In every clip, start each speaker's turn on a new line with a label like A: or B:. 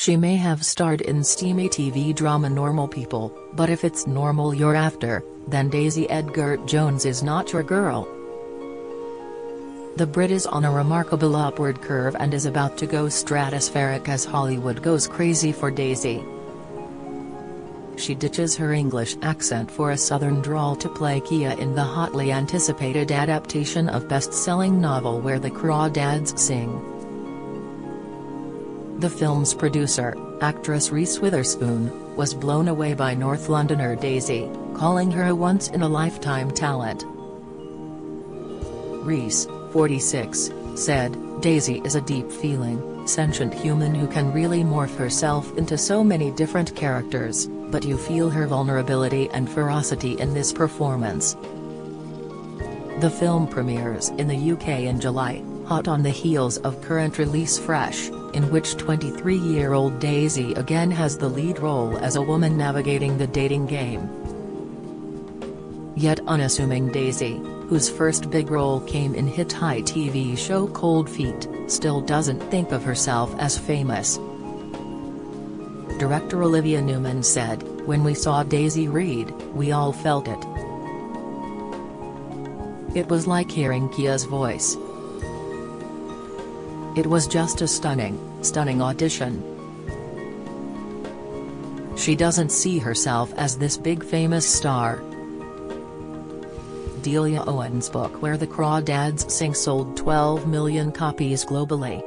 A: She may have starred in steamy TV drama Normal People, but if it's normal you're after, then Daisy Edgar-Jones is not your girl. The Brit is on a remarkable upward curve and is about to go stratospheric as Hollywood goes crazy for Daisy. She ditches her English accent for a southern drawl to play Kia in the hotly anticipated adaptation of best-selling novel Where the Crawdads Sing. The film's producer, actress Reese Witherspoon, was blown away by North Londoner Daisy, calling her a once-in-a-lifetime talent. Reese, 46, said, "Daisy is a deep-feeling, sentient human who can really morph herself into so many different characters, but you feel her vulnerability and ferocity in this performance." The film premieres in the UK in July, hot on the heels of current release Fresh, in which 23-year-old Daisy again has the lead role as a woman navigating the dating game. Yet unassuming Daisy, whose first big role came in hit high TV show Cold Feet, still doesn't think of herself as famous. Director Olivia Newman said, "When we saw Daisy read, we all felt it. It was like hearing Kia's voice. It was just a stunning audition. She doesn't see herself as this big famous star." Delia Owen's book Where the Crawdads Sing sold 12 million copies globally.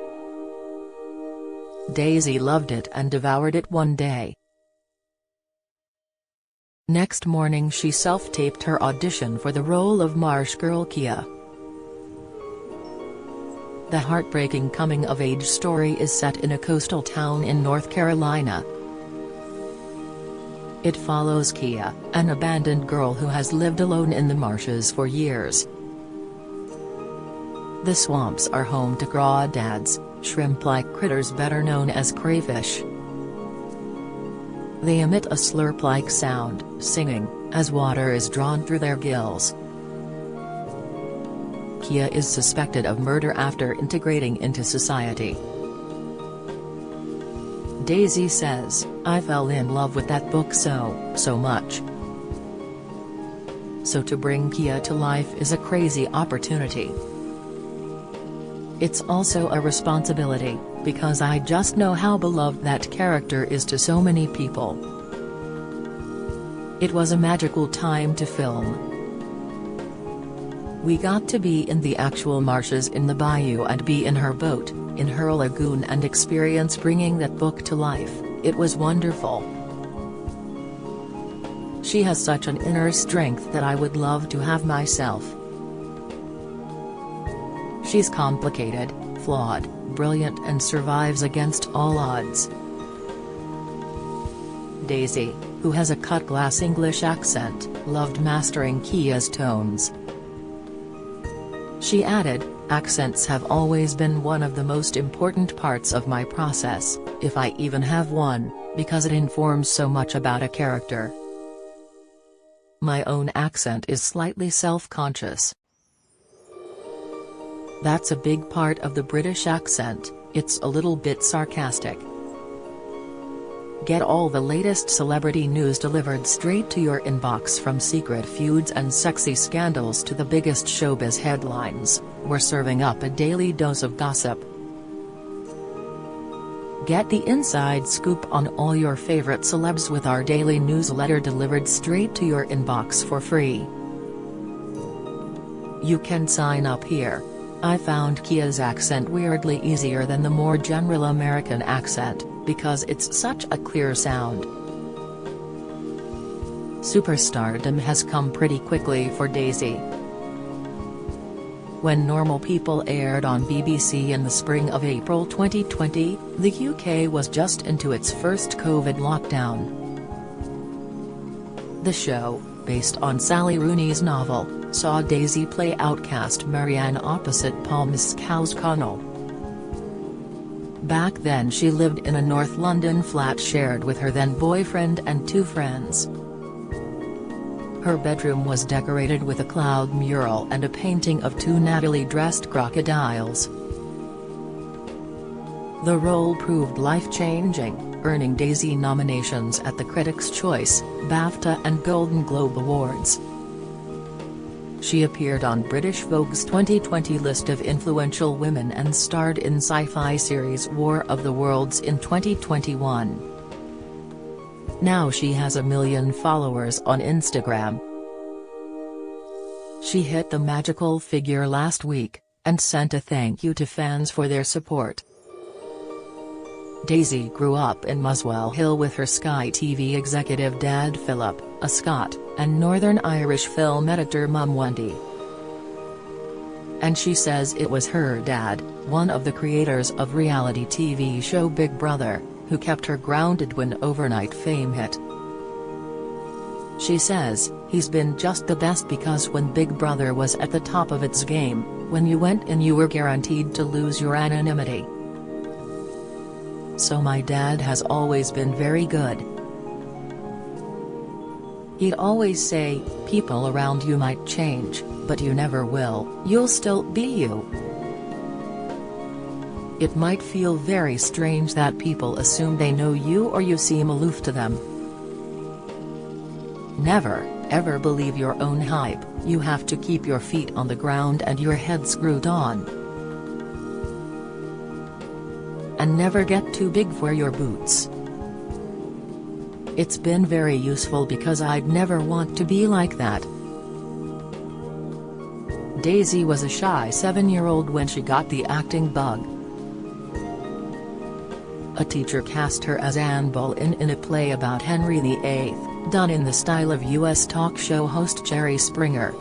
A: Daisy loved it and devoured it one day. Next morning she self-taped her audition for the role of Marsh Girl Kia. The heartbreaking coming-of-age story is set in a coastal town in North Carolina. It follows Kia, an abandoned girl who has lived alone in the marshes for years. The swamps are home to crawdads, shrimp-like critters better known as crayfish. They emit a slurp-like sound, singing, as water is drawn through their gills. Kia is suspected of murder after integrating into society. Daisy says, "I fell in love with that book so much. So to bring Kia to life is a crazy opportunity. It's also a responsibility, because I just know how beloved that character is to so many people. It was a magical time to film. We got to be in the actual marshes in the bayou and be in her boat, in her lagoon and experience bringing that book to life. It was wonderful. She has such an inner strength that I would love to have myself. She's complicated, flawed, brilliant and survives against all odds." Daisy, who has a cut-glass English accent, loved mastering Kia's tones. She added, "Accents have always been one of the most important parts of my process, if I even have one, because it informs so much about a character. My own accent is slightly self-conscious. That's a big part of the British accent, it's a little bit sarcastic. Get all the latest celebrity news delivered straight to your inbox, from secret feuds and sexy scandals to the biggest showbiz headlines. We're serving up a daily dose of gossip. Get the inside scoop on all your favorite celebs with our daily newsletter delivered straight to your inbox for free. You can sign up here. I found Kia's accent weirdly easier than the more general American accent, because it's such a clear sound." Superstardom has come pretty quickly for Daisy. When Normal People aired on BBC in the spring of April 2020, the UK was just into its first COVID lockdown. The show, based on Sally Rooney's novel, saw Daisy play outcast Marianne opposite Paul Mescal-Connell. Back then she lived in a North London flat shared with her then-boyfriend and two friends. Her bedroom was decorated with a cloud mural and a painting of two Natalie-dressed crocodiles. The role proved life-changing. earning Daisy nominations at the Critics' Choice, BAFTA and Golden Globe Awards. She appeared on British Vogue's 2020 list of influential women and starred in sci-fi series War of the Worlds in 2021. Now she has 1 million followers on Instagram. She hit the magical figure last week, and sent a thank you to fans for their support. Daisy grew up in Muswell Hill with her Sky TV executive dad Philip, a Scot, and Northern Irish film editor mum Wendy. And she says it was her dad, one of the creators of reality TV show Big Brother, who kept her grounded when overnight fame hit. She says, "He's been just the best because when Big Brother was at the top of its game, when you went in you were guaranteed to lose your anonymity. So my dad has always been very good. He'd always say, people around you might change, but you never will, you'll still be you. It might feel very strange that people assume they know you or you seem aloof to them. Never, ever believe your own hype, you have to keep your feet on the ground and your head screwed on. And never get too big for your boots. It's been very useful because I'd never want to be like that." Daisy was a shy 7-year-old when she got the acting bug. A teacher cast her as Anne Boleyn in a play about Henry VIII, done in the style of U.S. talk show host Jerry Springer.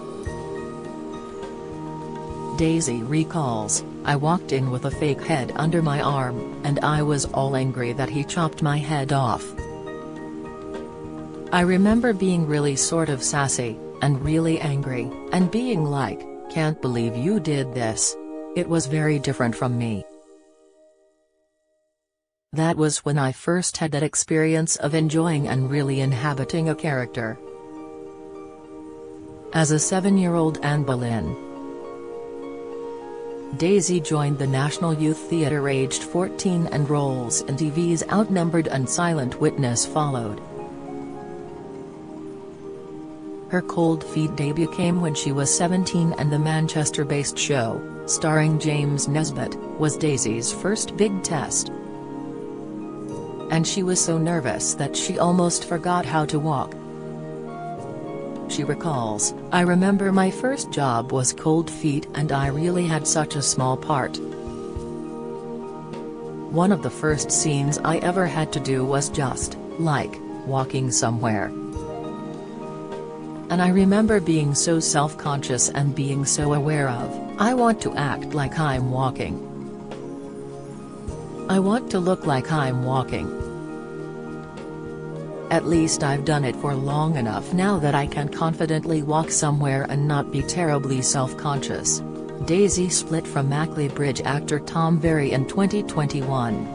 A: Daisy recalls, "I walked in with a fake head under my arm, and I was all angry that he chopped my head off. I remember being really sort of sassy, and really angry, and being like, can't believe you did this. It was very different from me. That was when I first had that experience of enjoying and really inhabiting a character." As a 7-year-old Anne Boleyn, Daisy joined the National Youth Theatre aged 14 and roles in TV's Outnumbered and Silent Witness followed. Her Cold Feet debut came when she was 17 and the Manchester-based show, starring James Nesbitt, was Daisy's first big test. And she was so nervous that she almost forgot how to walk. She recalls, "I remember my first job was Cold Feet and I really had such a small part. One of the first scenes I ever had to do was just, like, walking somewhere. And I remember being so self-conscious and being so aware of, I want to act like I'm walking. I want to look like I'm walking. At least I've done it for long enough now that I can confidently walk somewhere and not be terribly self-conscious." Daisy split from Mackley Bridge actor Tom Berry in 2021.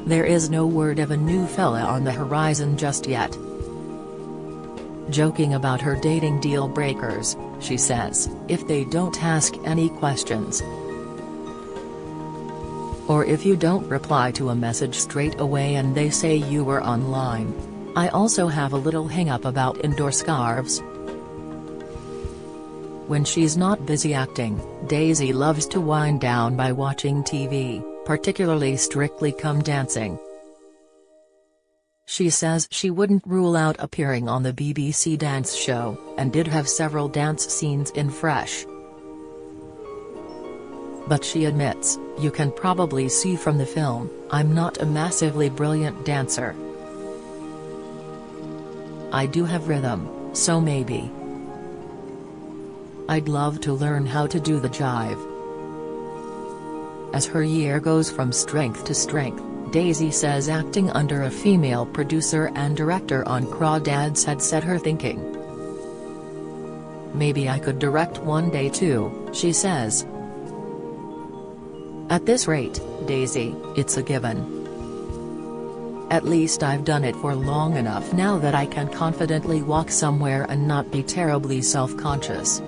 A: "There is no word of a new fella on the horizon just yet." Joking about her dating deal breakers, she says, "If they don't ask any questions, or if you don't reply to a message straight away and they say you were online. I also have a little hang-up about indoor scarves." When she's not busy acting, Daisy loves to wind down by watching TV, particularly Strictly Come Dancing. She says she wouldn't rule out appearing on the BBC dance show, and did have several dance scenes in Fresh. But she admits, "You can probably see from the film, I'm not a massively brilliant dancer. I do have rhythm, so maybe. I'd love to learn how to do the jive." As her year goes from strength to strength, Daisy says acting under a female producer and director on Crawdads had set her thinking. "Maybe I could direct one day too," she says. "At this rate, Daisy, it's a given. At least I've done it for long enough now that I can confidently walk somewhere and not be terribly self-conscious."